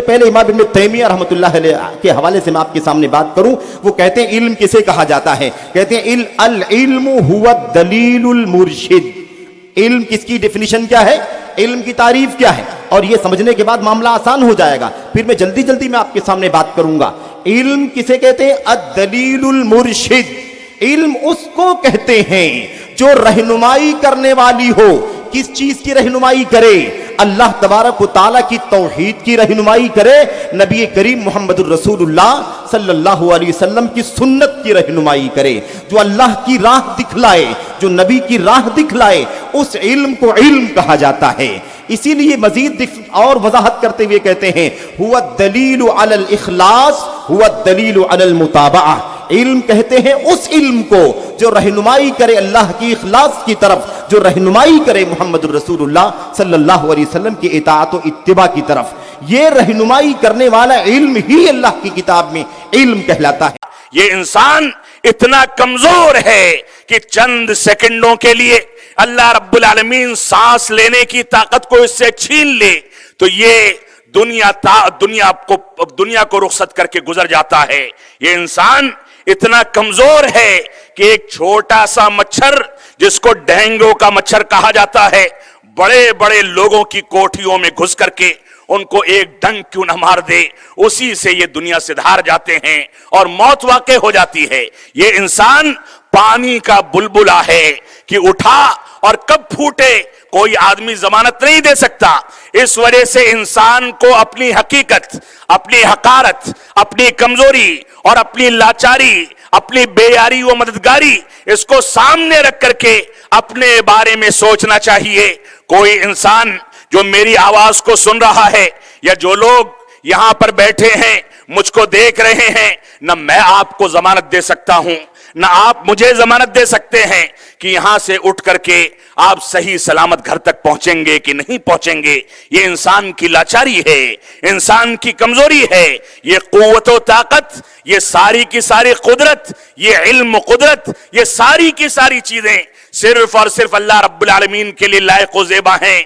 پہلے امام ابن تیمیہ رحمۃ اللہ علیہ کے حوالے سے میں آپ کے سامنے بات کروں. وہ کہتے ہیں علم کسے کہا جاتا ہے؟ کہتے ہیں العلم هو الدلیل المرشد. علم کس کی ڈیفینیشن کیا ہے؟ علم کی تعریف کیا ہے؟ اور یہ سمجھنے کے بعد معاملہ آسان ہو جائے گا. پھر میں جلدی میں آپ کے سامنے بات کروں گا. علم کسے کہتے ہیں؟ الدلیل المرشد. علم اس کو کہتے ہیں جو رہنمائی کرنے والی ہو. کس چیز کی رہنمائی کرے؟ اللہ تبارک و تعالیٰ کی توحید کی رہنمائی کرے، نبی کریم محمد الرسول اللہ صلی اللہ علیہ وسلم کی سنت کی رہنمائی کرے، جو اللہ کی راہ دکھلائے، جو نبی کی راہ دکھلائے، اس علم کو علم کہا جاتا ہے. اسی لیے مزید اور وضاحت کرتے ہوئے کہتے ہیں هو الدلیل علی الاخلاص هو الدلیل علی المتابعہ. علم کہتے ہیں اس علم کو جو رہنمائی کرے اللہ کی اخلاص کی طرف، جو رہنمائی کرے محمد الرسول اللہ صلی اللہ علیہ وسلم کی اطاعت و اتباع کی طرف. یہ رہنمائی کرنے والا علم ہی اللہ کی کتاب میں علم کہلاتا ہے. یہ انسان اتنا کمزور ہے کہ چند سیکنڈوں کے لیے اللہ رب العالمین سانس لینے کی طاقت کو اس سے چھین لے تو یہ دنیا کو رخصت کر کے گزر جاتا ہے. یہ انسان اتنا کمزور ہے کہ ایک چھوٹا سا مچھر جس کو ڈینگو کا مچھر کہا جاتا ہے، بڑے بڑے لوگوں کی کوٹھیوں میں گھس کر کے ان کو ایک ڈنگ کیوں نہ مار دے، اسی سے یہ دنیا سے دھار جاتے ہیں اور موت واقع ہو جاتی ہے. یہ انسان پانی کا بلبلا ہے کہ اٹھا اور کب پھوٹے کوئی آدمی ضمانت نہیں دے سکتا. اس وجہ سے انسان کو اپنی حقیقت، اپنی حقارت، اپنی کمزوری اور اپنی لاچاری، اپنی بے یاری و مددگاری، اس کو سامنے رکھ کر کے اپنے بارے میں سوچنا چاہیے. کوئی انسان جو میری آواز کو سن رہا ہے یا جو لوگ یہاں پر بیٹھے ہیں مجھ کو دیکھ رہے ہیں، نہ میں آپ کو ضمانت دے سکتا ہوں نہ آپ مجھے ضمانت دے سکتے ہیں کہ یہاں سے اٹھ کر کے آپ صحیح سلامت گھر تک پہنچیں گے کہ نہیں پہنچیں گے. یہ انسان کی لاچاری ہے، انسان کی کمزوری ہے. یہ قوت و طاقت، یہ ساری کی ساری قدرت، یہ علم و قدرت، یہ ساری کی ساری چیزیں صرف اور صرف اللہ رب العالمین کے لیے لائق و زیبا ہیں.